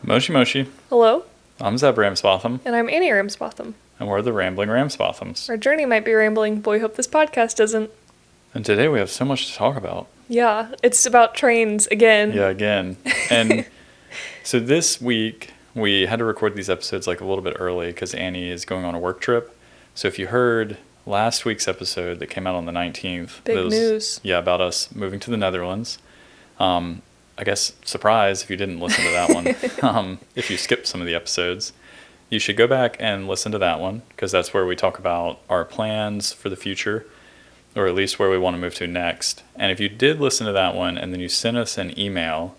Moshi Moshi. Hello, I'm Zeb Ramsbotham, and I'm Annie Ramsbotham. and we're the Rambling Ramsbothams. Our journey might be rambling, but we hope this podcast doesn't. And today we have so much to talk about. Yeah, it's about trains again. Yeah, again. And so this week, we had to record these episodes like a little bit early because Annie is going on a work trip. So if you heard last week's episode that came out on the 19th. Big news. Yeah, about us moving to the Netherlands. I guess, surprise if you didn't listen to that one. If you skipped some of the episodes, you should go back and listen to that one because that's where we talk about our plans for the future, or at least where we want to move to next. And if you did listen to that one and then you sent us an email,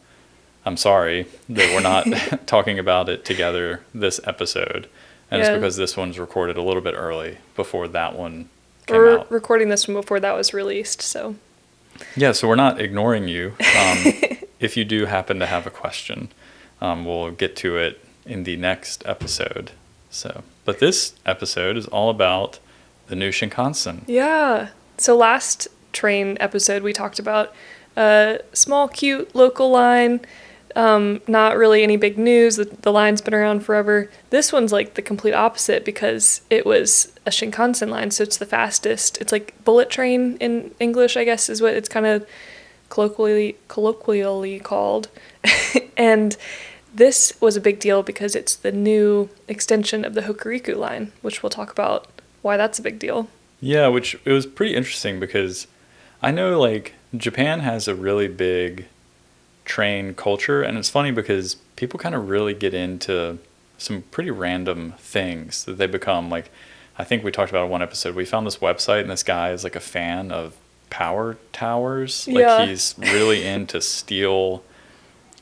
I'm sorry that we're not talking about it together this episode. And It's because this one's recorded a little bit early before that one came out. We're recording this one before that was released, so. Yeah, so we're not ignoring you. If you do happen to have a question, we'll get to it in the next episode. But this episode is all about the new Shinkansen. Yeah. So last train episode we talked about a small, cute local line. Not really any big news. The line's been around forever. This one's like the complete opposite because it was a Shinkansen line, so it's the fastest. It's like bullet train in English, I guess, is what it's kind of colloquially called. And this was a big deal because it's the new extension of the Hokuriku line, which we'll talk about why that's a big deal. Yeah, which it was pretty interesting because I know like Japan has a really big train culture, and it's funny because people kind of really get into some pretty random things that they become. Like, I think we talked about in one episode, we found this website and this guy is like a fan of power towers. Like he's really into steel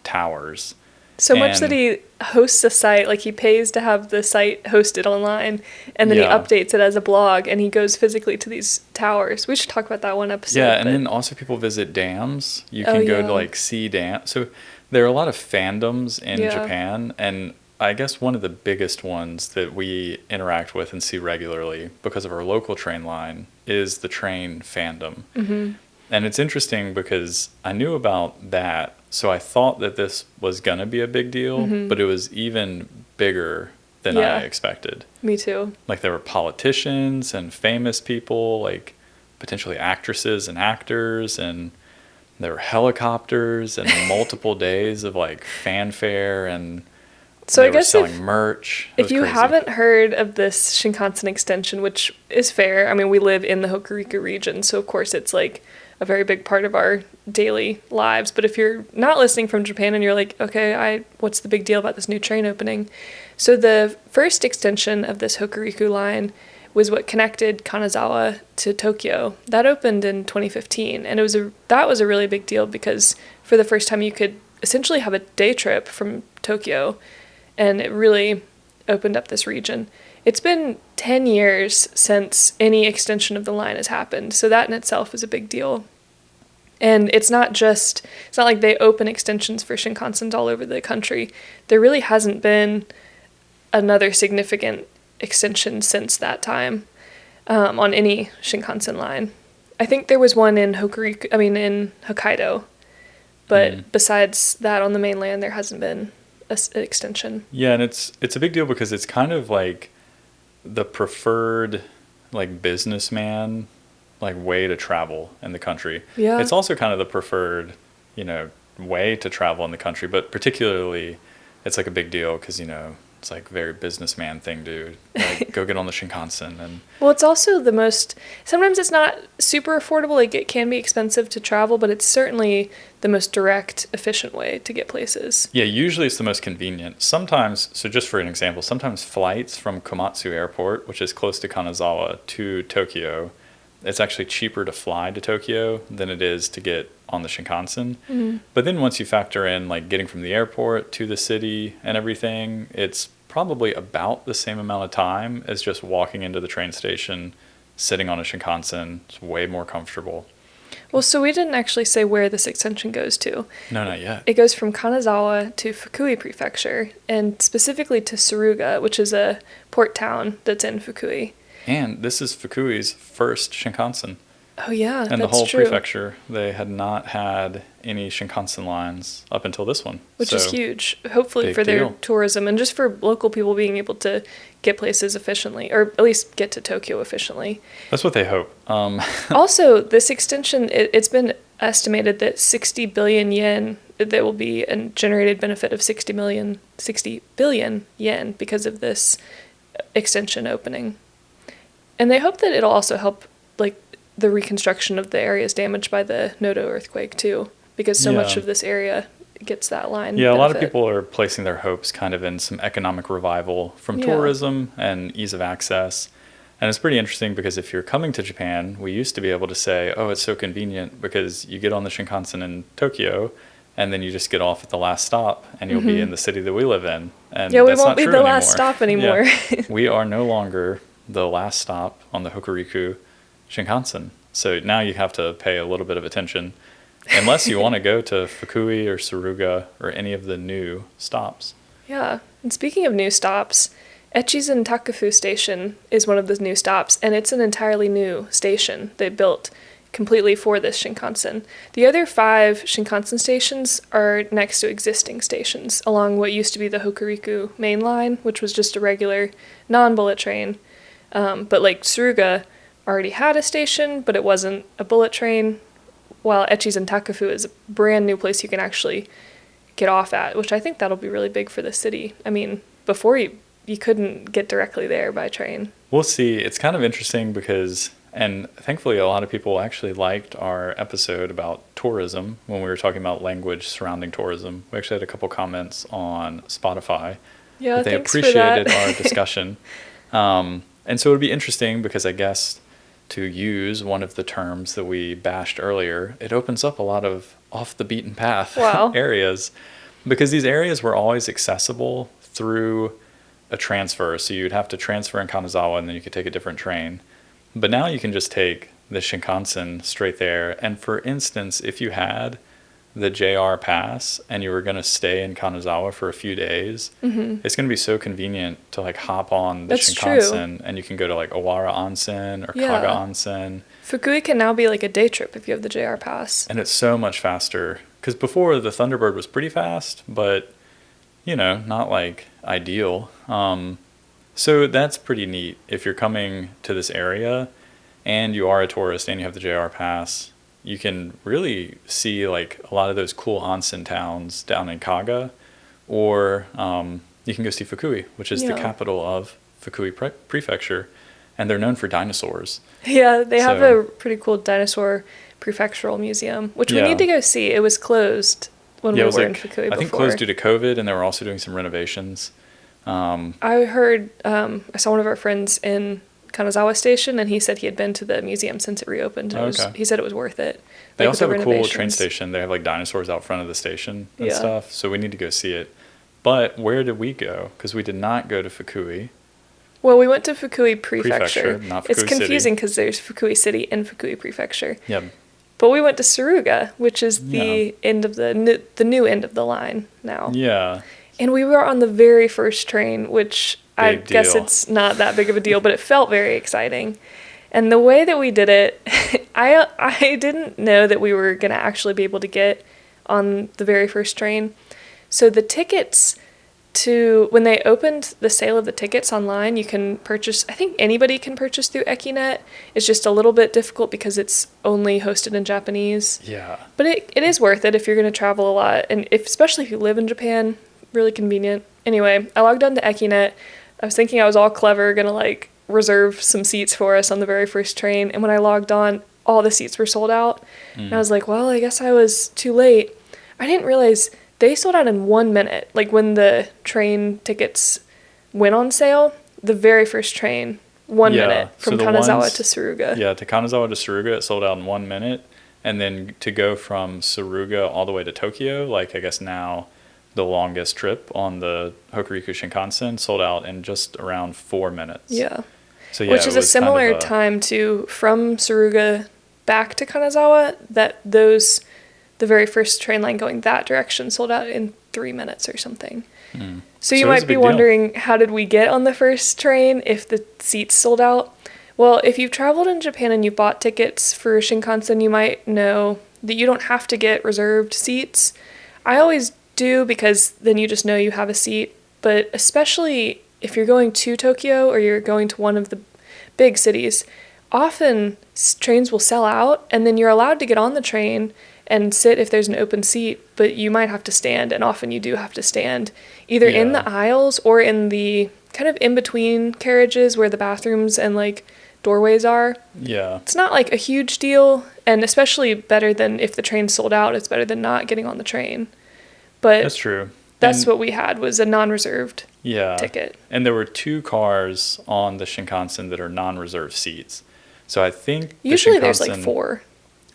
towers. So much that he hosts a site, like he pays to have the site hosted online, and then he updates it as a blog, and he goes physically to these towers. We should talk about that one episode. Yeah, and then also people visit dams. You can go to like see dams. So there are a lot of fandoms in Japan, and I guess one of the biggest ones that we interact with and see regularly because of our local train line is the train fandom. Mm-hmm. And it's interesting because I knew about that, so I thought that this was going to be a big deal, but it was even bigger than I expected. Me too. Like there were politicians and famous people, like potentially actresses and actors, and there were helicopters and multiple days of like fanfare, and so they I guess were selling merch. If you haven't heard of this Shinkansen extension, which is fair, I mean, we live in the Hokuriku region, so of course it's like a very big part of our daily lives. But if you're not listening from Japan and you're like, okay, what's the big deal about this new train opening? So the first extension of this Hokuriku line was what connected Kanazawa to Tokyo. That opened in 2015, and that was a really big deal because for the first time you could essentially have a day trip from Tokyo, and it really opened up this region. It's been 10 years since any extension of the line has happened, so that in itself is a big deal. And it's not like they open extensions for Shinkansens all over the country. There really hasn't been another significant extension since that time on any Shinkansen line. I think there was one in Hokkaido, but besides that on the mainland, there hasn't been an extension. Yeah, and it's a big deal because it's kind of like the preferred like businessman like way to travel in the country. Yeah. It's also kind of the preferred, way to travel in the country, but particularly it's like a big deal because, it's like very businessman thing to like go get on the Shinkansen. And well, it's also sometimes it's not super affordable. Like it can be expensive to travel, but it's certainly the most direct, efficient way to get places. Yeah, usually it's the most convenient. Sometimes, so just for an example, sometimes flights from Komatsu Airport, which is close to Kanazawa, to Tokyo, it's actually cheaper to fly to Tokyo than it is to get on the Shinkansen. Mm-hmm. But then once you factor in like getting from the airport to the city and everything, it's probably about the same amount of time as just walking into the train station, sitting on a Shinkansen. It's way more comfortable. Well, so we didn't actually say where this extension goes to. No, not yet. It goes from Kanazawa to Fukui Prefecture, and specifically to Tsuruga, which is a port town that's in Fukui. And this is Fukui's first Shinkansen. Oh yeah, And the that's whole true. prefecture, they had not had any Shinkansen lines up until this one. Which So, is huge, hopefully big for their deal. tourism and just for local people being able to get places efficiently, or at least get to Tokyo efficiently. That's what they hope. Also, this extension, it's been estimated that 60 billion yen, there will be a generated benefit of 60 billion yen because of this extension opening. And they hope that it'll also help, like, the reconstruction of the areas damaged by the Noto earthquake, too, because so much Yeah. of this area gets that line Yeah, a lot of benefit. people are placing their hopes kind of in some economic revival from Yeah. tourism and ease of access. And it's pretty interesting because if you're coming to Japan, we used to be able to say, oh, it's so convenient because you get on the Shinkansen in Tokyo and then you just get off at the last stop and you'll be in the city that we live in. And Yeah, we that's won't not be true the anymore. last stop anymore. Yeah. We are no longer the last stop on the Hokuriku Shinkansen. So now you have to pay a little bit of attention unless you want to go to Fukui or Tsuruga or any of the new stops. Yeah, and speaking of new stops, Echizen Takufu Station is one of the new stops, and it's an entirely new station they built completely for this Shinkansen. The other 5 Shinkansen stations are next to existing stations along what used to be the Hokuriku main line, which was just a regular non-bullet train. But like Tsuruga already had a station, but it wasn't a bullet train, while Echizen Takufu is a brand new place you can actually get off at, which I think that'll be really big for the city. I mean, before you couldn't get directly there by train. We'll see. It's kind of interesting because, and thankfully a lot of people actually liked our episode about tourism when we were talking about language surrounding tourism. We actually had a couple comments on Spotify. Yeah, That they thanks for appreciated that. our discussion. And so it would be interesting because I guess to use one of the terms that we bashed earlier, it opens up a lot of off the beaten path Wow. areas because these areas were always accessible through a transfer. So you'd have to transfer in Kanazawa and then you could take a different train. But now you can just take the Shinkansen straight there. And for instance, if you had the JR pass and you were going to stay in Kanazawa for a few days, it's going to be so convenient to like hop on the That's Shinkansen and you can go to like Owara Onsen or Yeah. Kaga Onsen. Fukui can now be like a day trip if you have the JR pass. And it's so much faster. Because before the Thunderbird was pretty fast, but, you know, not like ideal. So that's pretty neat. If you're coming to this area and you are a tourist and you have the JR pass, you can really see like a lot of those cool onsen towns down in Kaga, or you can go see Fukui, which is the Yeah. capital of Fukui Prefecture, and they're known for dinosaurs. Yeah, they have So- a pretty cool dinosaur prefectural museum, which we Yeah. need to go see. It was closed when Yeah, it we was were like, in Fukui I before. think closed due to COVID, and they were also doing some renovations. I heard, I saw one of our friends in Kanazawa Station, and he said he had been to the museum since it reopened. And Okay. he said it was worth it. They like, also with have the a cool train renovations. station. They have like dinosaurs out front of the station and Yeah. stuff. So we need to go see it. But where did we go? Because we did not go to Fukui. Well, we went to Fukui Prefecture. Prefecture, not It's Fukui City. confusing because there's Fukui City and Fukui Prefecture. Yeah. But we went to Tsuruga, which is the end of the new end of the line now. Yeah. And we were on the very first train, which I Big guess deal. it's not that big of a deal, but it felt very exciting. And the way that we did it, I didn't know that we were going to actually be able to get on the very first train. So the tickets when they opened the sale of the tickets online, you can purchase, I think anybody can purchase through Ekinet. It's just a little bit difficult because it's only hosted in Japanese. Yeah. But it is worth it if you're going to travel a lot, and especially if you live in Japan, really convenient. Anyway, I logged on to Ekinet. I was thinking I was all clever, going to like reserve some seats for us on the very first train, and when I logged on, all the seats were sold out. And I was like, well, I guess I was too late. I didn't realize they sold out in 1 minute. Like when the train tickets went on sale, the very first train, 1 Yeah, minute so from the Kanazawa ones- to Tsuruga. Yeah, to Kanazawa to Tsuruga, it sold out in 1 minute. And then to go from Tsuruga all the way to Tokyo, like I guess now the longest trip on the Hokuriku Shinkansen, sold out in just around 4 minutes. Yeah. So yeah, Which it is a was kind of similar time to from Tsuruga back to Kanazawa, the very first train line going that direction sold out in 3 minutes or something. So you So it was a might be big deal. wondering, how did we get on the first train if the seats sold out? Well, if you've traveled in Japan and you bought tickets for Shinkansen, you might know that you don't have to get reserved seats. I always do because then you just know you have a seat. But especially if you're going to Tokyo or you're going to one of the big cities, often trains will sell out and then you're allowed to get on the train and sit if there's an open seat, but you might have to stand, and often you do have to stand, either in the aisles or in the kind of in-between carriages where the bathrooms and, like, doorways are. Yeah. It's not, like, a huge deal, and especially better than if the train's sold out, it's better than not getting on the train. But that's true. That's what we had, was a non-reserved ticket. And there were 2 cars on the Shinkansen that are non-reserved seats. So I think usually there's, like, 4.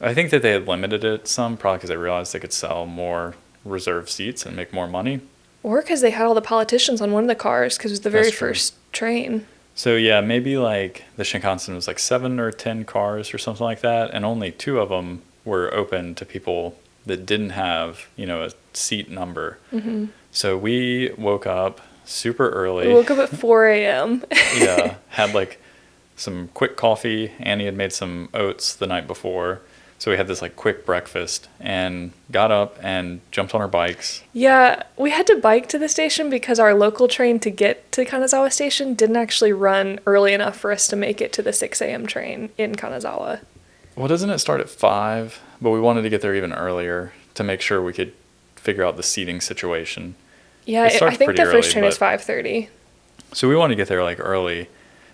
I think that they had limited it some, probably because they realized they could sell more reserved seats and make more money. Or because they had all the politicians on one of the cars, because it was the very first train. So, yeah, maybe, like, the Shinkansen was, like, 7 or 10 cars or something like that, and only 2 of them were open to people that didn't have, you know, a seat number. Mm-hmm. So we woke up super early. We woke up at 4 a.m. Yeah, had, like, some quick coffee. Annie had made some oats the night before. So we had this, like, quick breakfast and got up and jumped on our bikes. Yeah, we had to bike to the station because our local train to get to Kanazawa Station didn't actually run early enough for us to make it to the 6 a.m. train in Kanazawa. Well, doesn't it start at 5? But we wanted to get there even earlier to make sure we could figure out the seating situation. Yeah, I think the first train is 5:30. So we wanted to get there, like, early.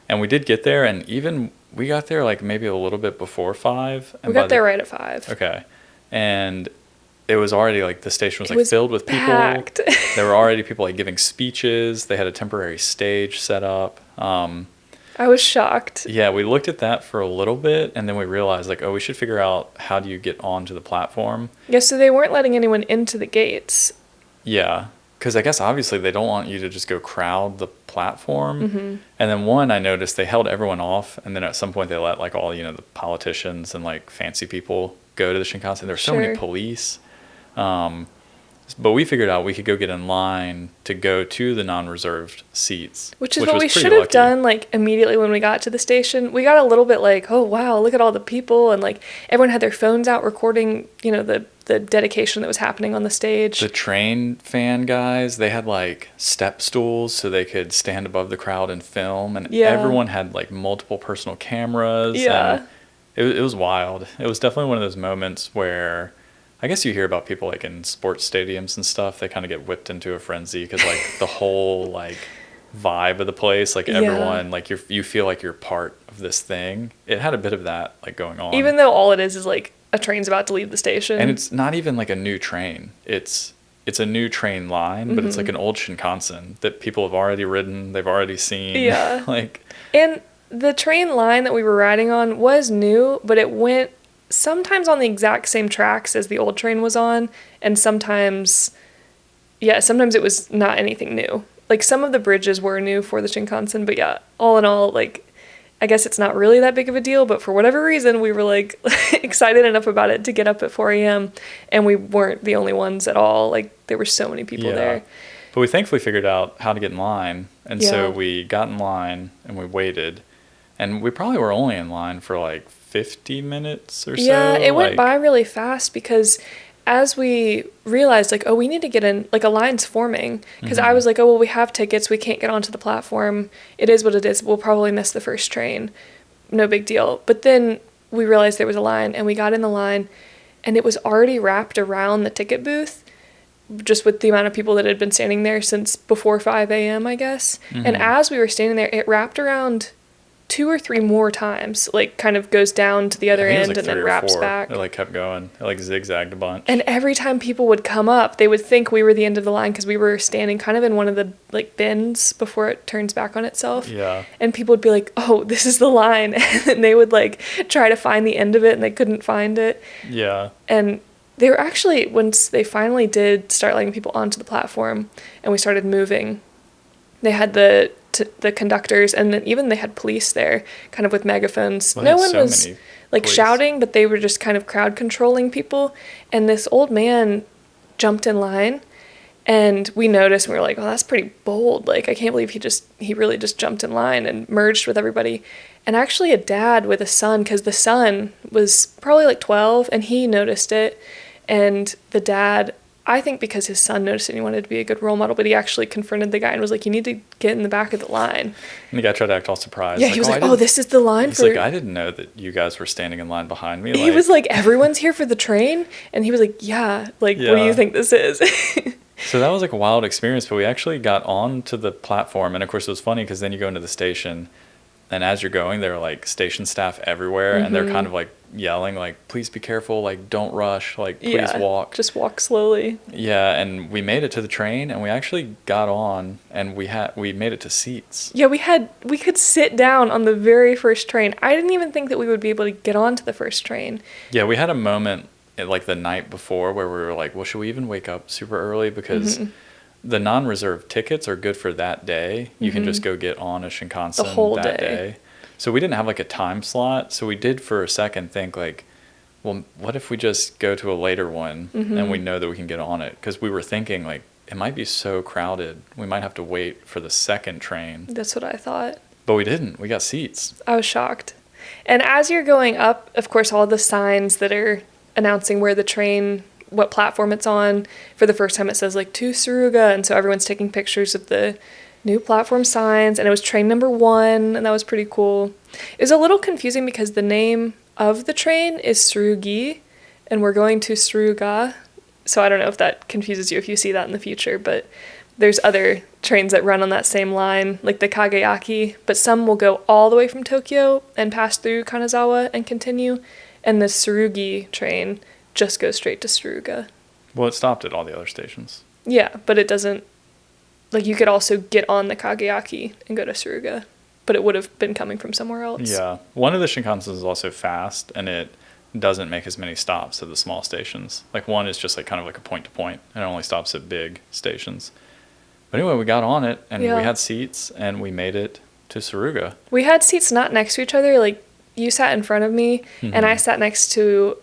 And we did get there, and even we got there, like, maybe a little bit before 5. And we got there right at 5. Okay. And it was already, like, the station was, like, filled with people. Packed. There were already people, like, giving speeches. They had a temporary stage set up. I was shocked. Yeah, we looked at that for a little bit, and then we realized, like, oh, we should figure out how do you get onto the platform. Yeah, so they weren't letting anyone into the gates. Yeah. Because I guess obviously they don't want you to just go crowd the platform. Mm-hmm. And then I noticed they held everyone off. And then at some point they let, like, all, you know, the politicians and, like, fancy people go to the Shinkansen. There's so many police. But we figured out we could go get in line to go to the non-reserved seats. Which is what we should have done, like, immediately when we got to the station. We got a little bit like, oh, wow, look at all the people. And, like, everyone had their phones out recording, you know, the dedication that was happening on the stage. The train fan guys, they had, like, step stools so they could stand above the crowd and film. And everyone had, like, multiple personal cameras. Yeah. And it was wild. It was definitely one of those moments where I guess you hear about people, like, in sports stadiums and stuff, they kind of get whipped into a frenzy because, like, the whole, like, vibe of the place, like, everyone, like, you feel like you're part of this thing. It had a bit of that, like, going on. Even though all it is, like, a train's about to leave the station. And it's not even, like, a new train. It's a new train line, but it's, like, an old Shinkansen that people have already ridden, they've already seen. Yeah. Like, and the train line that we were riding on was new, but it went sometimes on the exact same tracks as the old train was on, and sometimes it was not anything new. Like, some of the bridges were new for the Shinkansen, but yeah, all in all, like, I guess it's not really that big of a deal, but for whatever reason, we were, like, excited enough about it to get up at 4 a.m., and we weren't the only ones at all. Like, there were so many people there. But we thankfully figured out how to get in line, and so we got in line, and we waited, and we probably were only in line for, like, 50 minutes or so. Yeah, it went by really fast because as we realized, like, oh, we need to get in, like, a line's forming. Because I was like, oh, well, we have tickets. We can't get onto the platform. It is what it is. We'll probably miss the first train. No big deal. But then we realized there was a line, and we got in the line, and it was already wrapped around the ticket booth, just with the amount of people that had been standing there since before 5 a.m., I guess. And as we were standing there, it wrapped around 2 or 3 more times, like, kind of goes down to the other end, like, and then wraps back. It, like, kept going. It, like, zigzagged a bunch. And every time people would come up, they would think we were the end of the line because we were standing kind of in one of the, like, bins before it turns back on itself. Yeah. And people would be like, oh, this is the line. And then they would, like, try to find the end of it, and they couldn't find it. Yeah. And they were actually, once they finally did start letting people onto the platform and we started moving, they had the conductors, and then even they had police there, kind of with megaphones. Well, no one was, like, shouting, but they were just kind of crowd controlling people. And this old man jumped in line, And we noticed, and we were like, oh, that's pretty bold. Like, I can't believe he really just jumped in line and merged with everybody. And actually a dad with a son, because the son was probably like 12, and he noticed it. And the dad, I think because his son noticed it and he wanted to be a good role model, but he actually confronted the guy and was like, you need to get in the back of the line. And the guy tried to act all surprised. Yeah, he was like, oh, this is the line for... He's like, I didn't know that you guys were standing in line behind me. He was like, everyone's here for the train? And he was like, yeah, like, what do you think this is? So that was like a wild experience, but we actually got onto the platform. And of course, it was funny because then you go into the station, and as you're going, there are like station staff everywhere, and they're kind of like yelling, like, please be careful, like, don't rush, like, please walk. Just walk slowly. Yeah, and we made it to the train, and we actually got on, and we made it to seats. Yeah, we could sit down on the very first train. I didn't even think that we would be able to get onto the first train. Yeah, we had a moment like the night before where we were like, well, should we even wake up super early? Because the non-reserved tickets are good for that day. You can just go get on a Shinkansen the whole that day. So we didn't have like a time slot. So we did for a second think like, well, what if we just go to a later one and we know that we can get on it? Because we were thinking like, it might be so crowded. We might have to wait for the second train. That's what I thought. But we didn't. We got seats. I was shocked. And as you're going up, of course, all the signs that are announcing where the train, what platform it's on. For the first time, it says like to Tsuruga, and so everyone's taking pictures of the new platform signs, and it was train number 1, and that was pretty cool. It was a little confusing because the name of the train is Tsurugi, and we're going to Tsuruga, so I don't know if that confuses you if you see that in the future, but there's other trains that run on that same line, like the Kageyaki, but some will go all the way from Tokyo and pass through Kanazawa and continue. And the Tsurugi train just goes straight to Tsuruga. Well, it stopped at all the other stations. Yeah, but it doesn't... Like, you could also get on the Kageyaki and go to Tsuruga, but it would have been coming from somewhere else. Yeah. One of the Shinkansens is also fast, and it doesn't make as many stops at the small stations. Like, one is just like kind of like a point-to-point, and it only stops at big stations. But anyway, we got on it, and we had seats, and we made it to Tsuruga. We had seats not next to each other, like... You sat in front of me, and I sat next to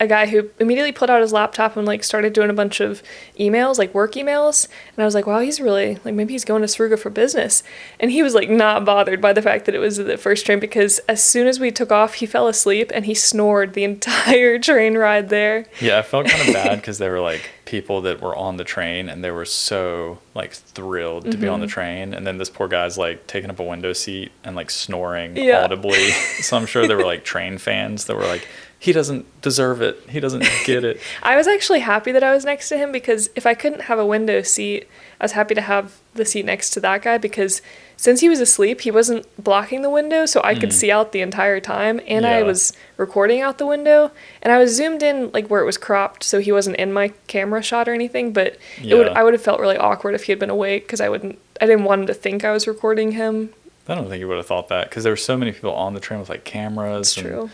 a guy who immediately pulled out his laptop and like started doing a bunch of emails, like work emails. And I was like, wow, he's really like, maybe he's going to Tsuruga for business. And he was like not bothered by the fact that it was the first train, because as soon as we took off, he fell asleep and he snored the entire train ride there. Yeah, I felt kind of bad because there were like people that were on the train and they were so like thrilled to be on the train. And then this poor guy's like taking up a window seat and like snoring audibly. So I'm sure there were like train fans that were like, he doesn't deserve it. He doesn't get it. I was actually happy that I was next to him, because if I couldn't have a window seat, I was happy to have the seat next to that guy, because since he was asleep, he wasn't blocking the window, so I could see out the entire time, and I was recording out the window, and I was zoomed in like where it was cropped, so he wasn't in my camera shot or anything, but I would have felt really awkward if he had been awake, because I didn't want him to think I was recording him. I don't think you would have thought that, because there were so many people on the train with like cameras. That's true.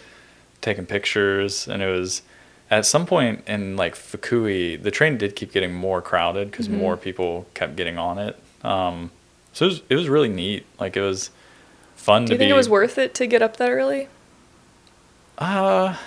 Taking pictures, and it was at some point in like Fukui, the train did keep getting more crowded because more people kept getting on it. So it was really neat. Like, it was fun. Do you think it was worth it to get up that early? I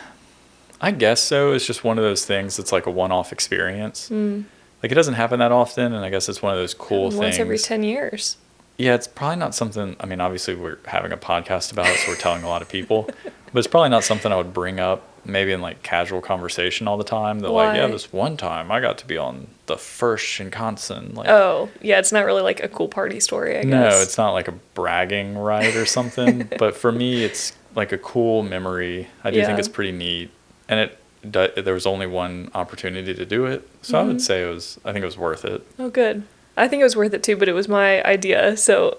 guess so. It's just one of those things that's like a one-off experience. Like, it doesn't happen that often, and I guess it's one of those cool things. Once every 10 years. Yeah, it's probably not something, I mean, obviously we're having a podcast about it, so we're telling a lot of people, but it's probably not something I would bring up maybe in like casual conversation all the time. That like, yeah, this one time I got to be on the first Shinkansen. Like, oh, yeah, it's not really like a cool party story, I guess. No, it's not like a bragging right or something, but for me, it's like a cool memory. I do think it's pretty neat, and there was only one opportunity to do it, so I would say I think it was worth it. Oh, good. I think it was worth it too, but it was my idea, so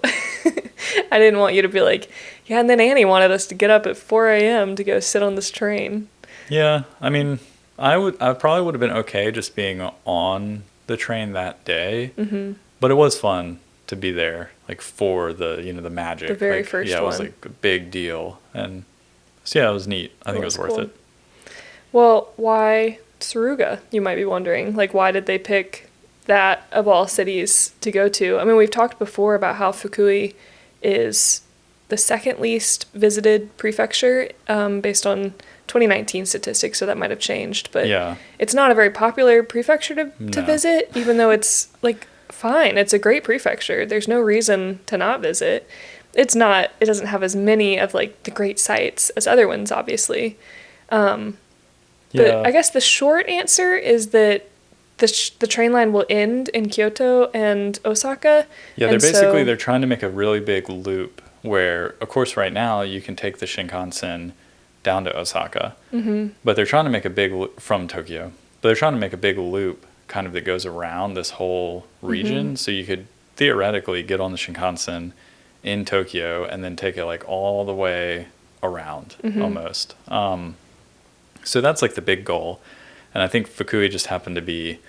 I didn't want you to be like, yeah, and then Annie wanted us to get up at 4 a.m. to go sit on this train. Yeah, I mean, I probably would have been okay just being on the train that day, but it was fun to be there, like, for the magic. The very first one. Yeah, it was like a big deal, and so yeah, it was neat. I think it was worth it. Well, why Tsuruga, you might be wondering. Like, why did they pick that of all cities to go to? I mean, we've talked before about how Fukui is the second least visited prefecture based on 2019 statistics, so that might have changed. But it's not a very popular prefecture to visit, even though it's like fine. It's a great prefecture. There's no reason to not visit. It doesn't have as many of like the great sites as other ones, obviously. But I guess the short answer is that the train line will end in Kyoto and Osaka. Yeah, they're trying to make a really big loop where, of course, right now you can take the Shinkansen down to Osaka, but they're trying to make a big from Tokyo. But they're trying to make a big loop kind of that goes around this whole region, so you could theoretically get on the Shinkansen in Tokyo and then take it like all the way around almost. So that's like the big goal. And I think Fukui just happened to be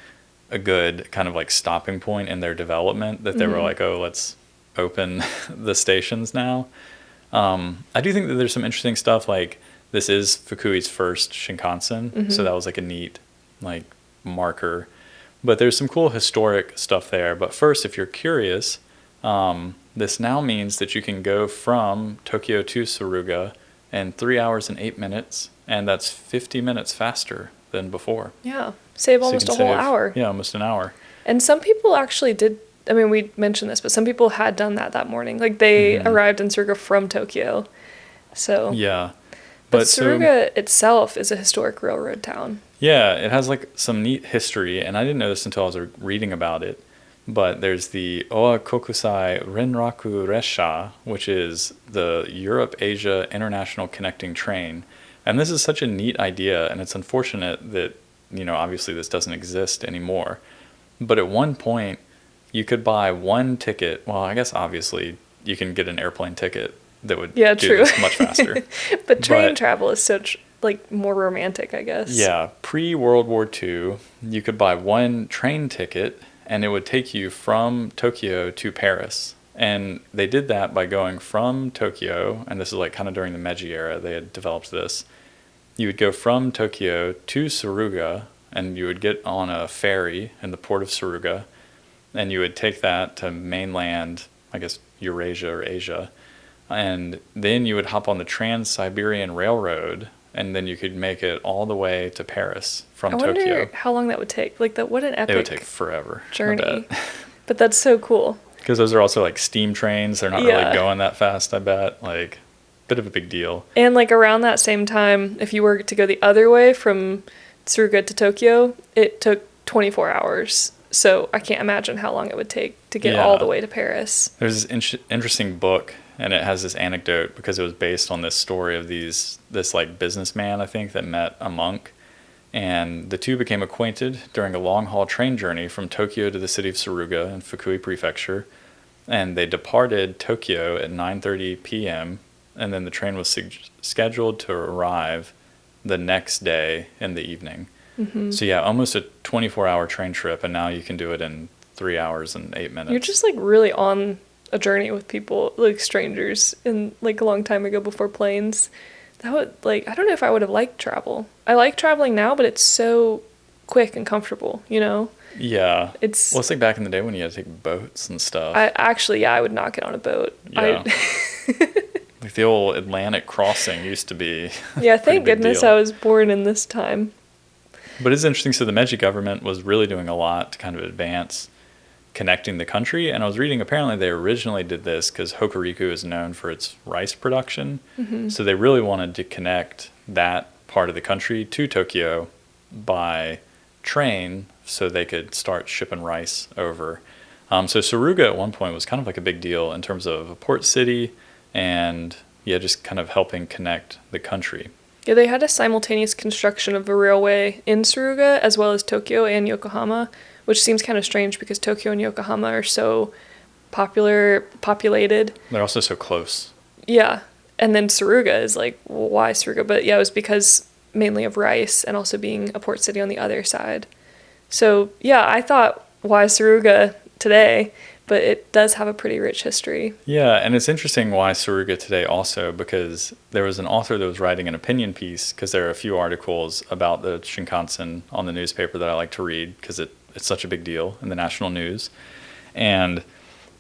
a good kind of like stopping point in their development that they were like, oh, let's open the stations now. I do think that there's some interesting stuff, like this is Fukui's first Shinkansen, so that was like a neat like marker. But there's some cool historic stuff there. But first, if you're curious, this now means that you can go from Tokyo to Tsuruga in 3 hours and 8 minutes, and that's 50 minutes faster than before. Yeah, save almost a whole hour. Yeah, almost an hour. And some people actually did, I mean, we mentioned this, but some people had done that morning. Like, they arrived in Tsuruga from Tokyo. So. Yeah. But Tsuruga itself is a historic railroad town. Yeah, it has, like, some neat history, and I didn't know this until I was reading about it. But there's the Oa Kokusai Renraku Resha, which is the Europe-Asia International Connecting Train. And this is such a neat idea, and it's unfortunate that, you know, obviously this doesn't exist anymore. But at one point, you could buy one ticket. Well, I guess obviously you can get an airplane ticket that would do this much faster. But train travel is so, like, more romantic, I guess. Yeah. Pre-World War II, you could buy one train ticket, and it would take you from Tokyo to Paris. And they did that by going from Tokyo, and this is like kind of during the Meiji era, they had developed this. You would go from Tokyo to Tsuruga, and you would get on a ferry in the port of Tsuruga, and you would take that to mainland, I guess, Eurasia or Asia. And then you would hop on the Trans-Siberian Railroad, and then you could make it all the way to Paris from Tokyo. I wonder how long that would take. Like, what an epic It would take forever. Journey. But that's so cool. Because those are also like steam trains. They're not really going that fast, I bet. Like, bit of a big deal. And like around that same time, if you were to go the other way from Tsuruga to Tokyo, it took 24 hours. So I can't imagine how long it would take to get all the way to Paris. There's this interesting book, and it has this anecdote because it was based on this story of this like businessman, I think, that met a monk. And the two became acquainted during a long-haul train journey from Tokyo to the city of Tsuruga in Fukui Prefecture. And they departed Tokyo at 9:30 p.m., and then the train was scheduled to arrive the next day in the evening. So yeah, almost a 24-hour train trip, and now you can do it in 3 hours and 8 minutes. You're just like really on a journey with people, like strangers, in like a long time ago before planes. That would, like, I don't know if I would have liked travel. I like traveling now, but it's so quick and comfortable, you know? Yeah. It's like back in the day when you had to take boats and stuff. I would not get on a boat. Yeah. Like the old Atlantic crossing used to be. Yeah, thank goodness I was born in this time. But it's interesting. So the Meiji government was really doing a lot to kind of advance connecting the country. And I was reading, apparently they originally did this because Hokuriku is known for its rice production. So they really wanted to connect that part of the country to Tokyo by train so they could start shipping rice over. So Tsuruga at one point was kind of like a big deal in terms of a port city and just kind of helping connect the country. Yeah, they had a simultaneous construction of a railway in Tsuruga as well as Tokyo and Yokohama, which seems kind of strange because Tokyo and Yokohama are so populated. They're also so close. Yeah, and then Tsuruga is like, well, why Tsuruga? But yeah, it was because mainly of rice and also being a port city on the other side. So yeah, I thought, why Tsuruga today? But it does have a pretty rich history. Yeah, and it's interesting why Tsuruga today also, because there was an author that was writing an opinion piece, because there are a few articles about the Shinkansen on the newspaper that I like to read, because it's such a big deal in the national news. And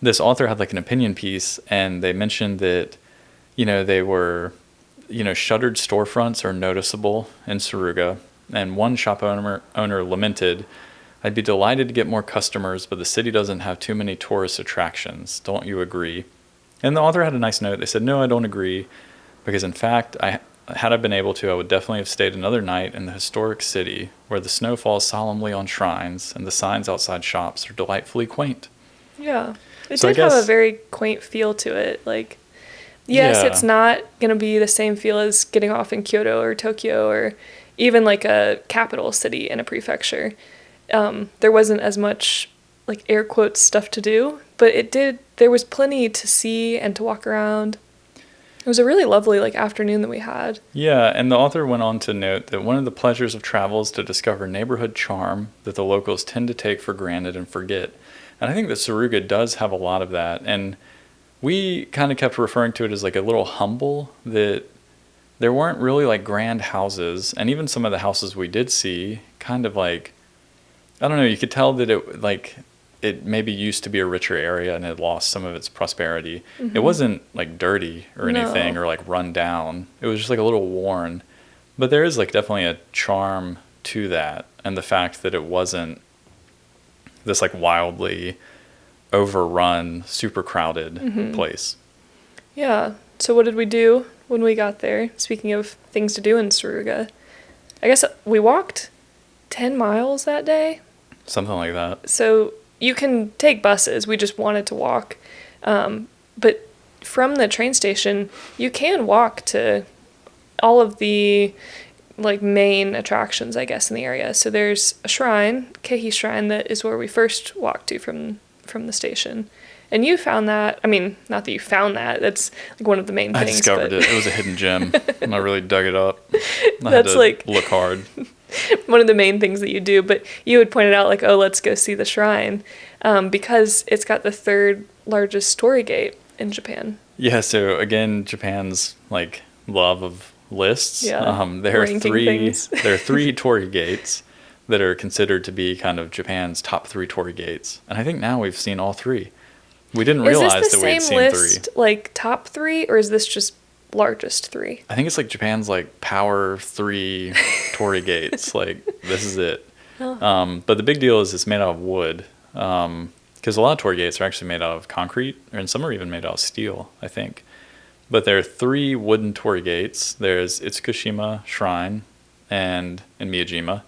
this author had like an opinion piece, and they mentioned that they were, shuttered storefronts are noticeable in Tsuruga. And one shop owner lamented, "I'd be delighted to get more customers, but the city doesn't have too many tourist attractions. Don't you agree?" And the author had a nice note. They said, "No, I don't agree, because in fact, had I been able to, I would definitely have stayed another night in the historic city, where the snow falls solemnly on shrines and the signs outside shops are delightfully quaint." Yeah. It did have a very quaint feel to it. Like, yes, it's not going to be the same feel as getting off in Kyoto or Tokyo or even like a capital city in a prefecture. There wasn't as much, like, air quotes stuff to do, but there was plenty to see and to walk around. It was a really lovely, like, afternoon that we had. Yeah, and the author went on to note that one of the pleasures of travel is to discover neighborhood charm that the locals tend to take for granted and forget. And I think that Tsuruga does have a lot of that. And we kind of kept referring to it as like a little humble, that there weren't really like grand houses. And even some of the houses we did see kind of like, I don't know, you could tell that it maybe used to be a richer area and had lost some of its prosperity. Mm-hmm. It wasn't like dirty or anything or like run down. It was just like a little worn. But there is like definitely a charm to that. And the fact that it wasn't this like wildly overrun, super crowded place. Yeah. So what did we do when we got there? Speaking of things to do in Tsuruga, I guess we walked 10 miles that day. Something like that. So you can take buses. We just wanted to walk. But from the train station, you can walk to all of the like main attractions, I guess, in the area. So there's a shrine, Keihi Shrine, that is where we first walked to from the station. And you found that, I mean, not that you found that, that's like one of the main things. I discovered it. It was a hidden gem. And I really dug it up. I That's had to like look hard. One of the main things that you do. But you had pointed out like, oh, let's go see the shrine, because it's got the third largest torii gate in Japan. Yeah, so again, Japan's like love of lists. Yeah, there are three torii gates that are considered to be kind of Japan's top 3 torii gates. And I think now we've seen all 3. We didn't realize that we had seen 3. Is this the same list, like top 3, or is this just largest 3? I think it's like Japan's like power 3 torii gates. Like, this is it. Oh. But the big deal is it's made out of wood. Because a lot of torii gates are actually made out of concrete, and some are even made out of steel, I think. But there are 3 wooden torii gates. There's Itsukushima Shrine and in Miyajima.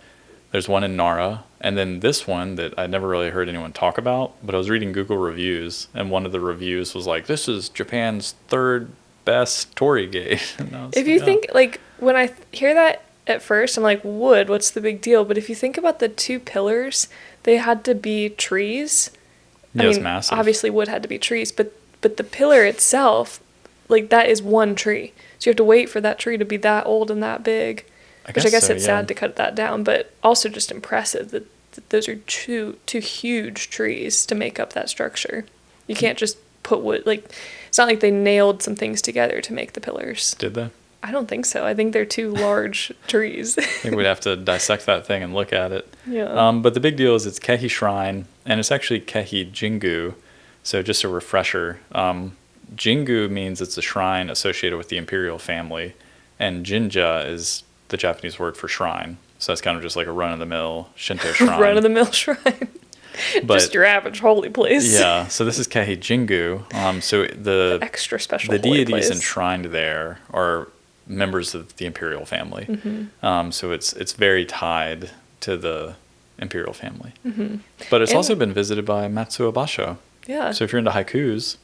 There's one in Nara. And then this one that I never really heard anyone talk about, but I was reading Google reviews, and one of the reviews was like, "This is Japan's 3rd best torii gate." If you think, like, when I hear that at first, I'm like, wood, what's the big deal? But if you think about the 2 pillars, they had to be trees. Yeah, it's massive. Obviously wood had to be trees, but the pillar itself, like, that is one tree. So you have to wait for that tree to be that old and that big. Which I guess it's sad to cut that down, but also just impressive that those are two huge trees to make up that structure. You can't just put wood, like, it's not like they nailed some things together to make the pillars. Did they? I don't think so. I think they're 2 large trees. I think we'd have to dissect that thing and look at it. Yeah. But the big deal is it's Keihi Shrine, and it's actually Keihi Jingu. So just a refresher. Jingu means it's a shrine associated with the imperial family, and Jinja is the Japanese word for shrine. So that's kind of just like a run-of-the-mill Shinto shrine. Run-of-the-mill shrine. But, just your average holy place. Yeah, so this is Keihi Jingu. So the extra special the deities enshrined there are members of the imperial family. Mm-hmm. So it's very tied to the imperial family. Mm-hmm. But it's also been visited by Matsuo Basho. Yeah. So if you're into haikus,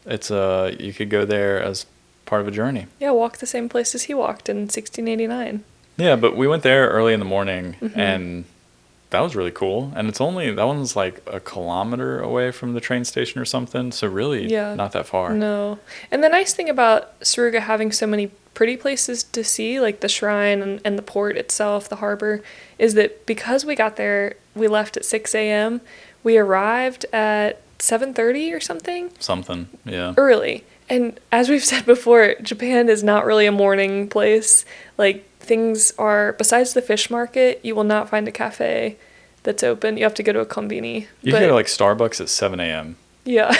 it's you could go there as part of a journey. Yeah, walk the same place as he walked in 1689. Yeah, but we went there early in the morning, and that was really cool. And that one's like a kilometer away from the train station or something, so really not that far. No. And the nice thing about Tsuruga having so many pretty places to see, like the shrine and the port itself, the harbor, is that because we got there, we left at 6 a.m., we arrived at 7:30 or something. Something, yeah. Early. And as we've said before, Japan is not really a morning place. Like, things are, besides the fish market, you will not find a cafe that's open. You have to go to a konbini. You can go to like Starbucks at 7 a.m. Yeah.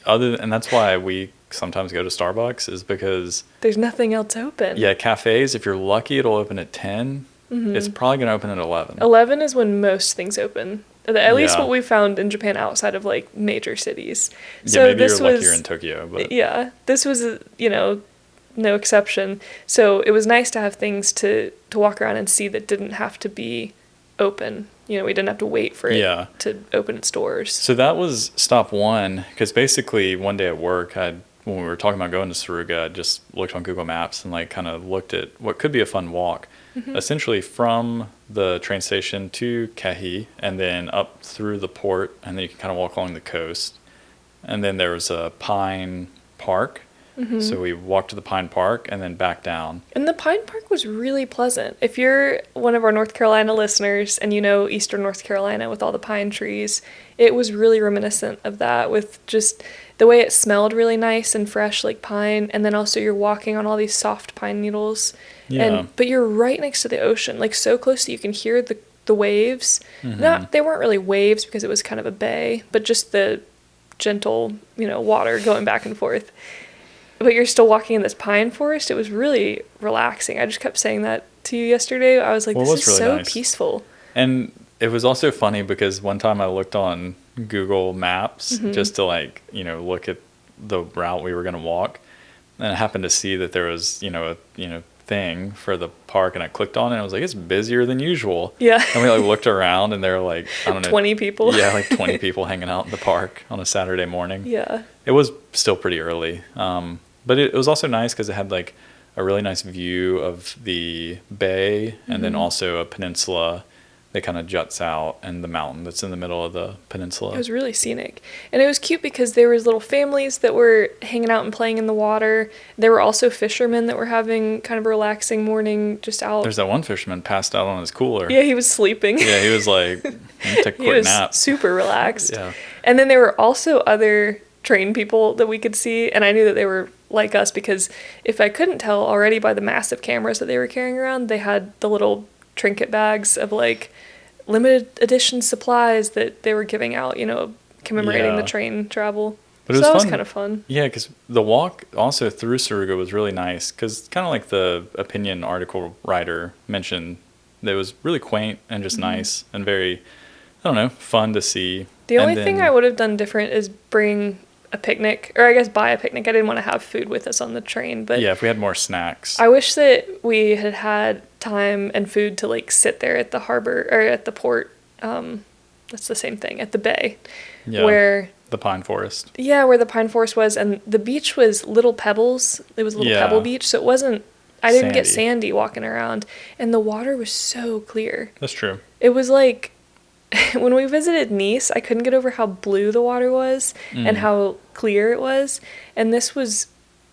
And that's why we sometimes go to Starbucks is because there's nothing else open. Yeah, cafes, if you're lucky, it'll open at 10. It's probably going to open at 11. 11 is when most things open. At least what we found in Japan outside of like major cities. So maybe you're luckier in Tokyo, but yeah, this was no exception. So it was nice to have things to walk around and see that didn't have to be open. We didn't have to wait for it to open in stores. So that was stop one, because basically one day at work, when we were talking about going to Tsuruga, I just looked on Google Maps and like kind of looked at what could be a fun walk. Essentially from the train station to Kehi and then up through the port, and then you can kind of walk along the coast. And then there was a pine park. So we walked to the pine park and then back down. And the pine park was really pleasant. If you're one of our North Carolina listeners and you know eastern North Carolina with all the pine trees, it was really reminiscent of that, with just the way it smelled really nice and fresh like pine. And then also you're walking on all these soft pine needles. But you're right next to the ocean, like so close that you can hear the waves. They weren't really waves because it was kind of a bay, but just the gentle, water going back and forth. But you're still walking in this pine forest. It was really relaxing. I just kept saying that to you yesterday. I was like, this is really so nice. Peaceful. And it was also funny because one time I looked on Google Maps just to look at the route we were going to walk. And I happened to see that there was, a thing for the park, and I clicked on it and I was like, it's busier than usual. Yeah. And we looked around and there were I don't know, 20 people. Yeah, 20 people hanging out in the park on a Saturday morning. Yeah. It was still pretty early. But it was also nice because it had a really nice view of the bay and then also a peninsula that kind of juts out, and the mountain that's in the middle of the peninsula. It was really scenic. And it was cute because there was little families that were hanging out and playing in the water. There were also fishermen that were having kind of a relaxing morning just out. There's that one fisherman passed out on his cooler. Yeah, he was sleeping. Yeah, he was like, take a quick nap. Super relaxed. Yeah. And then there were also other train people that we could see, and I knew that they were like us because if I couldn't tell already by the massive cameras that they were carrying around, they had the little trinket bags of limited edition supplies that they were giving out, commemorating the train travel. But so that was kind of fun. Yeah, because the walk also through Tsuruga was really nice, because kind of like the opinion article writer mentioned, it was really quaint and just nice and very, I don't know, fun to see. The only thing I would have done different is bring a picnic, or I guess buy a picnic. I didn't want to have food with us on the train, but yeah, if we had more snacks. I wish that we had time and food to sit there at the harbor or at the port. That's the same thing, at the bay, where the pine forest. Yeah, where the pine forest was, and the beach was little pebbles. It was a little pebble beach, so it wasn't. I didn't get sandy walking around, and the water was so clear. That's true. It was when we visited Nice, I couldn't get over how blue the water was and how clear it was, and this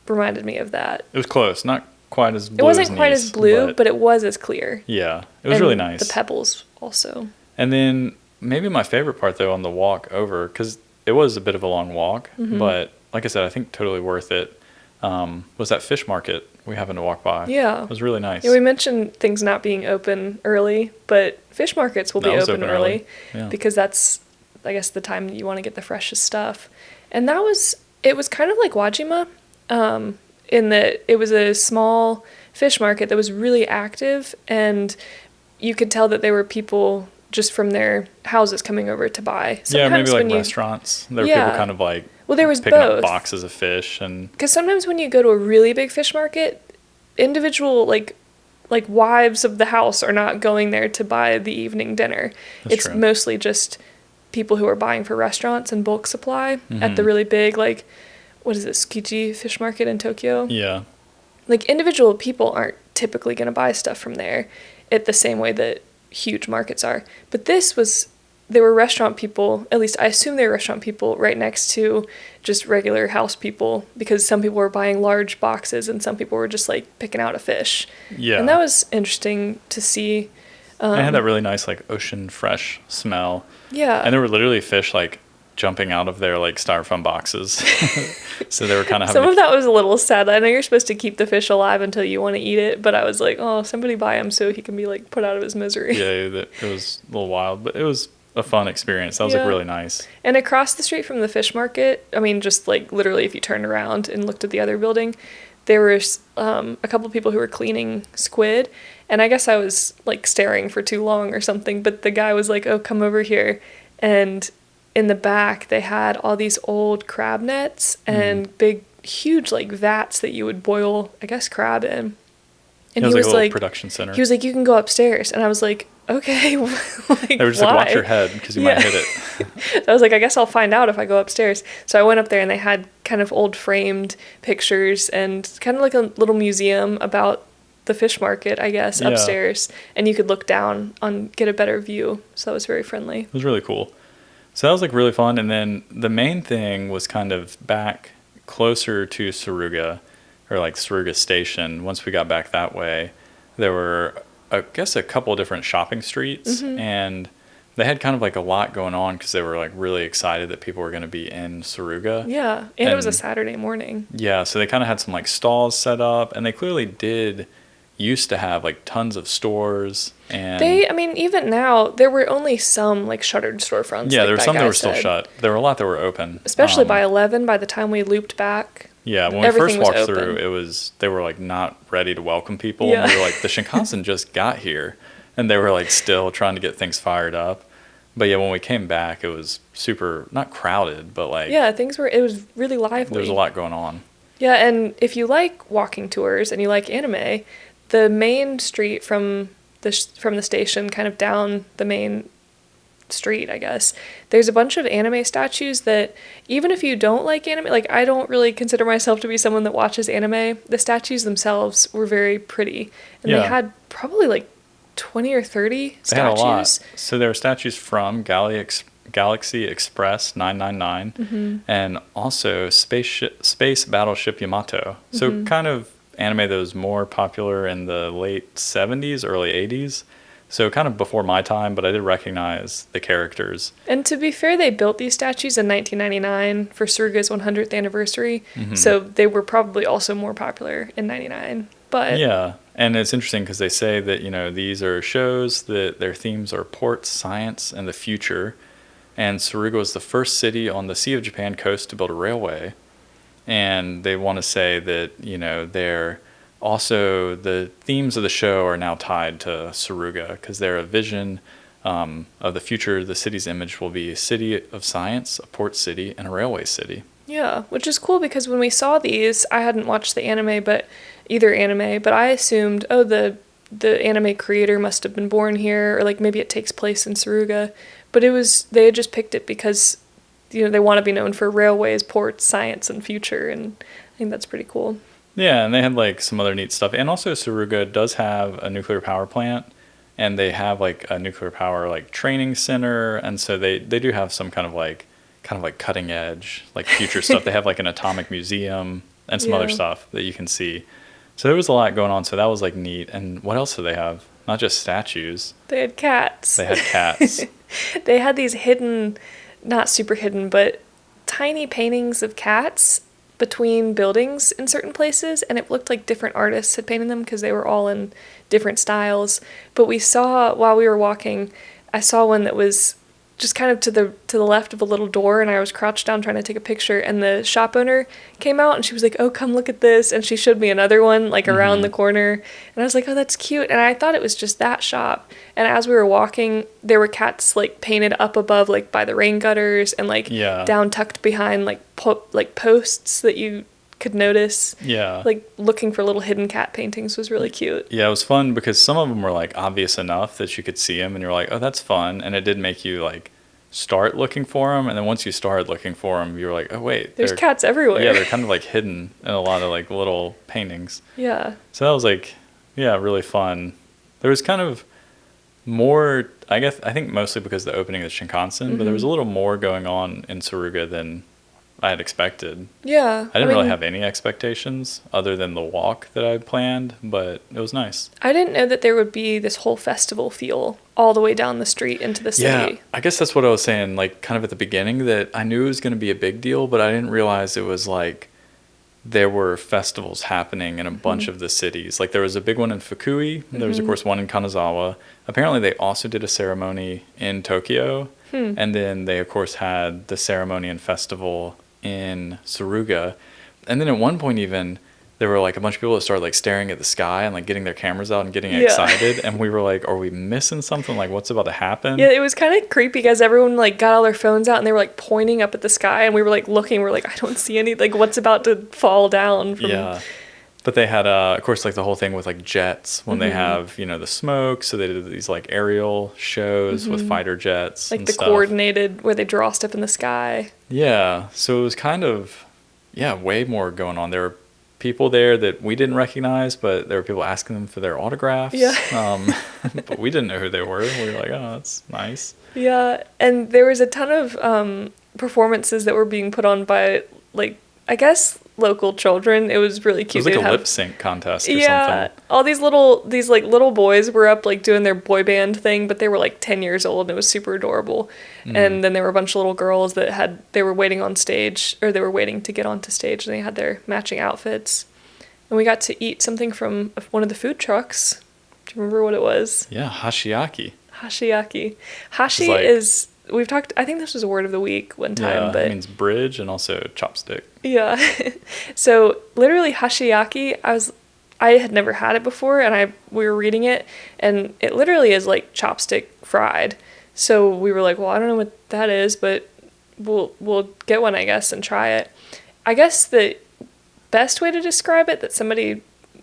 reminded me of that. It was close, not quite as blue. It wasn't as quite Nice, as blue, but it was as clear. Yeah, it was really nice. The pebbles also. And then maybe my favorite part though on the walk over, because it was a bit of a long walk, but like I said, I think totally worth it. Was that fish market we happened to walk by. Yeah. It was really nice. Yeah, we mentioned things not being open early, but fish markets will be open early because that's, I guess, the time you want to get the freshest stuff. And it was kind of like Wajima, in that it was a small fish market that was really active, and you could tell that there were people just from their houses coming over to buy. Sometimes maybe restaurants. There were people kind of there was picking both. up boxes of fish, and because sometimes when you go to a really big fish market, individual like wives of the house are not going there to buy the evening dinner. It's true. Mostly just people who are buying for restaurants and bulk supply at the really big, what is it, Tsukiji fish market in Tokyo? Yeah. Individual people aren't typically going to buy stuff from there at the same way that huge markets are. But there were restaurant people, at least I assume they were restaurant people right next to just regular house people, because some people were buying large boxes and some people were just picking out a fish. Yeah. And that was interesting to see. It had that really nice ocean fresh smell. Yeah. And there were literally fish jumping out of their styrofoam boxes. So they were kind of some of that was a little sad. I know you're supposed to keep the fish alive until you want to eat it, but I was like, oh, somebody buy him so he can be put out of his misery. Yeah, it was a little wild, but it was a fun experience. That was like really nice. And across the street from the fish market, I mean, just like literally if you turned around and looked at the other building, there was a couple of people who were cleaning squid. And I guess I was like staring for too long or something, but the guy was like, oh, come over here. And in the back, they had all these old crab nets and big, huge like vats that you would boil, I guess, crab in. And he was like, production center. He was like, you can go upstairs. And I was like, okay. Like, they were just like, watch your head because you might hit it. I was like, I guess I'll find out if I go upstairs. So I went up there and they had kind of old framed pictures and kind of like a little museum about the fish market, I guess, upstairs. And you could look down and get a better view. So that was very friendly. It was really cool. So that was like really fun. And then the main thing was kind of back closer to Tsuruga, or like Tsuruga Station. Once we got back that way, there were, I guess, a couple of different shopping streets, and they had kind of like a lot going on because they were like really excited that people were going to be in Tsuruga. Yeah, and it was a Saturday morning. Yeah, so they kind of had some like stalls set up, and they clearly did used to have like tons of stores. And I mean, even now, there were only some like shuttered storefronts. Yeah, like there were some that were still shut. There were a lot that were open. Especially by 11, by the time we looped back. Yeah, when we first walked through, they were like not ready to welcome people. Yeah. And we were like, the Shinkansen just got here, and they were like still trying to get things fired up. But yeah, when we came back, it was super, not crowded, but like... Yeah, it was really lively. There was a lot going on. Yeah, and if you like walking tours and you like anime, the main street from the station, kind of down the main street, I guess, there's a bunch of anime statues that even if you don't like anime, like I don't really consider myself to be someone that watches anime, the statues themselves were very pretty. And they had probably like 20 or 30 statues. They had a lot. So there were statues from Galaxy Express 999 and also Space Battleship Yamato. So kind of anime that was more popular in the late 70s, early 80s. So kind of before my time, but I did recognize the characters. And to be fair, they built these statues in 1999 for Tsuruga's 100th anniversary. So they were probably also more popular in 99. But yeah, and it's interesting because they say that, you know, these are shows that their themes are ports, science, and the future. And Tsuruga was the first city on the Sea of Japan coast to build a railway. And they want to say that, you know, they're also the themes of the show are now tied to Tsuruga because they're a vision of the future. The city's image will be a city of science, a port city, and a railway city. Yeah, which is cool because when we saw these, I hadn't watched the anime, but I assumed, oh, the anime creator must have been born here, or like maybe it takes place in Tsuruga. But they had just picked it because, you know, they want to be known for railways, ports, science, and future, and I think that's pretty cool. Yeah, and they had like some other neat stuff. And also Tsuruga does have a nuclear power plant, and they have like a nuclear power like training center, and so they do have some kind of like cutting edge like future stuff. They have like an atomic museum and some other stuff that you can see. So there was a lot going on, so that was like neat. And what else do they have? Not just statues. They had cats. They had cats. They had these hidden, not super hidden, but tiny paintings of cats between buildings in certain places, and it looked like different artists had painted them because they were all in different styles. But we saw, while we were walking, I saw one that was just kind of to the left of a little door, and I was crouched down trying to take a picture, and the shop owner came out and she was like, oh, come look at this, and she showed me another one like around the corner, and I was like, oh, that's cute. And I thought it was just that shop, and as we were walking, there were cats like painted up above like by the rain gutters and like down tucked behind like posts that you could notice. Yeah, like looking for little hidden cat paintings was really cute. Yeah, it was fun because some of them were like obvious enough that you could see them and you're like, oh, that's fun, and it did make you like start looking for them. And then once you started looking for them, you were like, oh wait, there's cats everywhere. Yeah, they're kind of like hidden in a lot of like little paintings. Yeah, so that was like really fun. There was kind of more, I think mostly because of the opening of the Shinkansen, but there was a little more going on in Tsuruga than I had expected. Yeah. I didn't really have any expectations other than the walk that I had planned, but it was nice. I didn't know that there would be this whole festival feel all the way down the street into the city. Yeah, I guess that's what I was saying, like kind of at the beginning, that I knew it was going to be a big deal, but I didn't realize it was like there were festivals happening in a bunch of the cities. Like there was a big one in Fukui. There was, of course, one in Kanazawa. Apparently, they also did a ceremony in Tokyo. And then they, of course, had the ceremony and festival in Tsuruga. And then at one point even, there were like a bunch of people that started like staring at the sky and like getting their cameras out and getting excited. And we were like, are we missing something? Like what's about to happen? Yeah, it was kind of creepy because everyone like got all their phones out and they were like pointing up at the sky and we were like looking, we're like, I don't see any, like what's about to fall down from... Yeah. But they had, of course, like the whole thing with like jets when they have, you know, the smoke. So they did these like aerial shows with fighter jets. Like and the stuff. Coordinated where they draw stuff in the sky. Yeah. So it was kind of, way more going on. There were people there that we didn't recognize, but there were people asking them for their autographs. Yeah. But we didn't know who they were. We were like, oh, that's nice. Yeah. And there was a ton of performances that were being put on by, like, I guess local children. It was really cute. It was like a lip sync contest or something. All these little boys were up like doing their boy band thing, but they were like 10 years old and it was super adorable. And then there were a bunch of little girls that they were waiting on stage, or they were waiting to get onto stage, and they had their matching outfits. And we got to eat something from one of the food trucks. Do you remember what it was? Yeah, hashiaki. Hashi is... We've talked, I think this was a word of the week one time, but... it means bridge and also chopstick. Yeah. So literally hashiyaki, I had never had it before, and we were reading it, and it literally is like chopstick fried. So we were like, well, I don't know what that is, but we'll get one, I guess, and try it. I guess the best way to describe it that somebody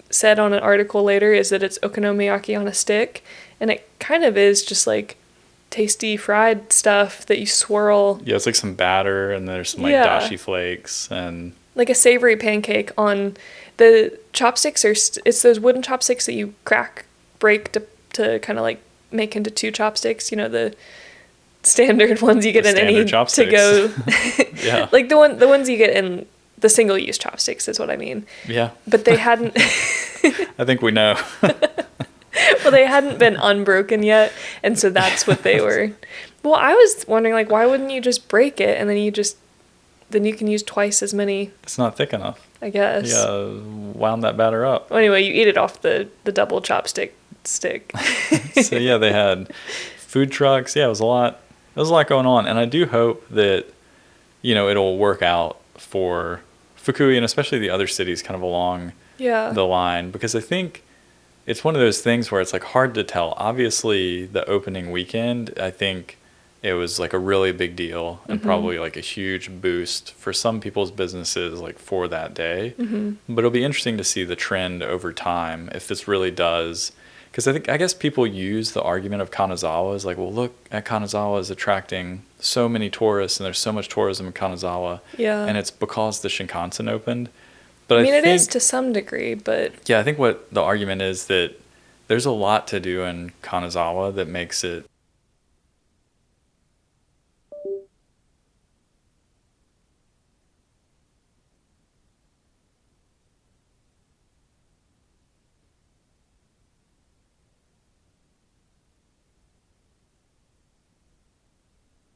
said on an article later is that it's okonomiyaki on a stick, and it kind of is just like tasty fried stuff that you swirl. Yeah, it's like some batter, and there's some like dashi flakes, and like a savory pancake on the chopsticks. It's those wooden chopsticks that you break to kind of like make into two chopsticks. You know, the standard ones you get in any to go. Yeah, like the ones you get in the single use chopsticks is what I mean. Yeah, but they hadn't. I think we know. Well, they hadn't been unbroken yet, and so that's what they were. Well, I was wondering, like, why wouldn't you just break it, and then you can use twice as many? It's not thick enough, I guess. Yeah, wound that batter up. Well, anyway, you eat it off the double chopstick stick. So yeah, they had food trucks. Yeah, it was a lot going on, and I do hope that, you know, it'll work out for Fukui and especially the other cities kind of along the line, because I think it's one of those things where it's like hard to tell. Obviously, the opening weekend, I think it was like a really big deal and probably like a huge boost for some people's businesses like for that day. But it'll be interesting to see the trend over time if this really does. Because I guess people use the argument of Kanazawa as like, well, look at Kanazawa is attracting so many tourists and there's so much tourism in Kanazawa. Yeah. And it's because the Shinkansen opened. But I mean, it is to some degree, but... Yeah, I think what the argument is that there's a lot to do in Kanazawa that makes it...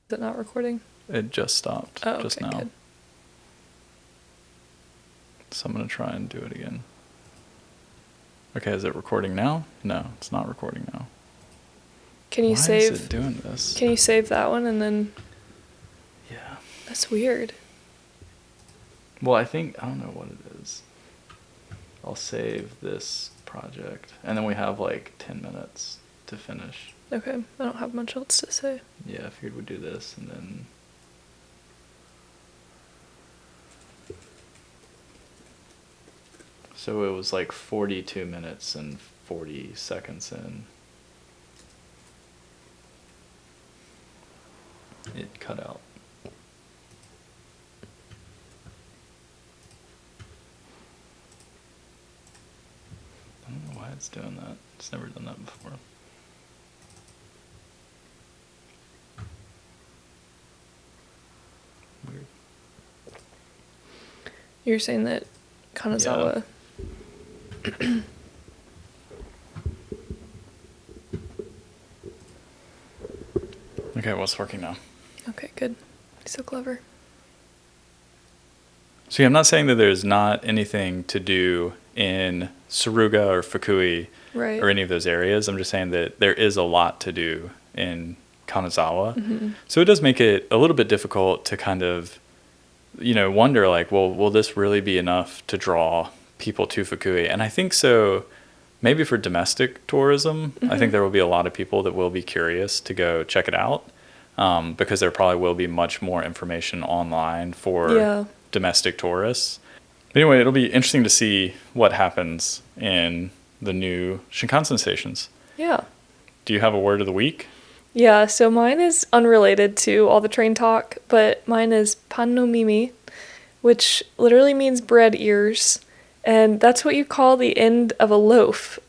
Is it not recording? It just stopped just now. Good. So I'm going to try and do it again. Okay, is it recording now? No, it's not recording now. Can you Why save... is it doing this? Can you save that one and then... Yeah. That's weird. Well, I don't know what it is. I'll save this project. And then we have like 10 minutes to finish. Okay, I don't have much else to say. Yeah, I figured we'd do this and then... So it was like 42 minutes and 40 seconds in. It cut out. I don't know why it's doing that. It's never done that before. Weird. You're saying that Kanazawa... Yeah. Okay, well, it's working now. Okay, good. So clever. So yeah, I'm not saying that there's not anything to do in Tsuruga or Fukui Right. or any of those areas. I'm just saying that there is a lot to do in Kanazawa. Mm-hmm. So it does make it a little bit difficult to kind of, wonder like, well, will this really be enough to draw people to Fukui? And I think so. Maybe for domestic tourism, I think there will be a lot of people that will be curious to go check it out, because there probably will be much more information online for domestic tourists. But anyway, it'll be interesting to see what happens in the new Shinkansen stations. Yeah. Do you have a word of the week? Yeah, so mine is unrelated to all the train talk, but mine is pan no mimi, which literally means bread ears. And that's what you call the end of a loaf.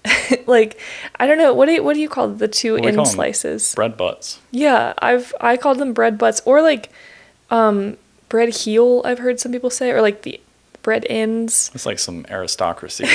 Like, I don't know, what do you call the two end slices? Bread butts. Yeah, I called them bread butts, or like bread heel, I've heard some people say, or like the bread ends. It's like some aristocracy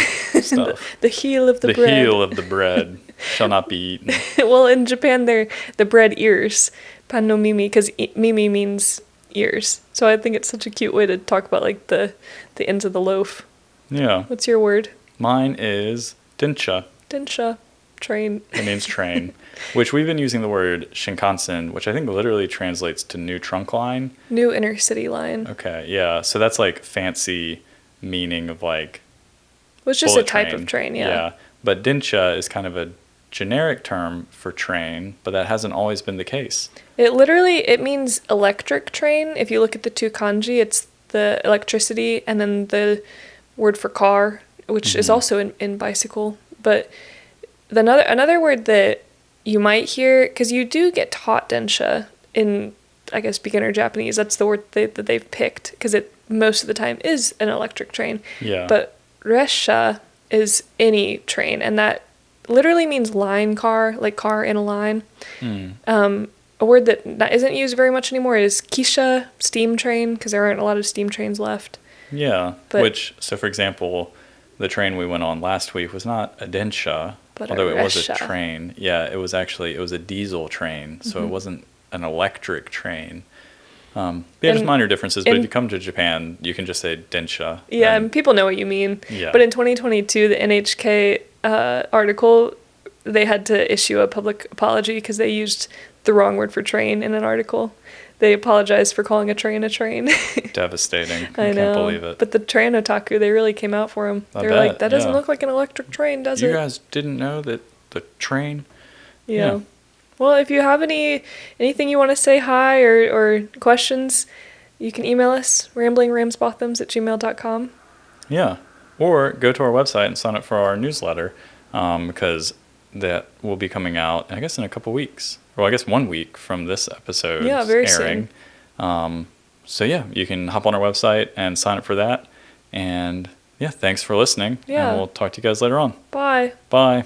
stuff. The heel of the bread. The heel of the bread shall not be eaten. Well, in Japan, they're the bread ears, pan no mimi, because mimi means ears. So I think it's such a cute way to talk about like the ends of the loaf. Yeah. What's your word? Mine is densha. Densha. Train. It means train, which we've been using the word Shinkansen, which I think literally translates to new trunk line. New intercity line. Okay, yeah. So that's like fancy meaning of like... Well, it's just a type of train, yeah. Yeah, but densha is kind of a generic term for train, but that hasn't always been the case. It means electric train. If you look at the two kanji, it's the electricity and then the word for car, which is also in bicycle. But another word that you might hear, because you do get taught densha in, I guess, beginner Japanese. That's the word that they've picked, because it most of the time is an electric train. Yeah. But resha is any train, and that literally means line car, like car in a line. A word that isn't used very much anymore is kisha, steam train, because there aren't a lot of steam trains left. Yeah, so for example, the train we went on last week was not a densha, although it was a train. Yeah, it was a diesel train, so it wasn't an electric train. Just minor differences, but if you come to Japan, you can just say densha. Yeah, and people know what you mean. Yeah. But in 2022, the NHK article, they had to issue a public apology because they used the wrong word for train in an article. They apologized for calling a train a train. Devastating. I know. Can't believe it. But the train otaku, they really came out for him. They were like, that doesn't look like an electric train, does it? You guys didn't know that the train... Yeah. Well, if you have anything you want to say hi or questions, you can email us, ramblingramsbothams@gmail.com. Yeah. Or go to our website and sign up for our newsletter, because that will be coming out, I guess, in a couple weeks. Well, I guess 1 week from this episode airing. So yeah, you can hop on our website and sign up for that. And yeah, thanks for listening. Yeah. And we'll talk to you guys later on. Bye. Bye.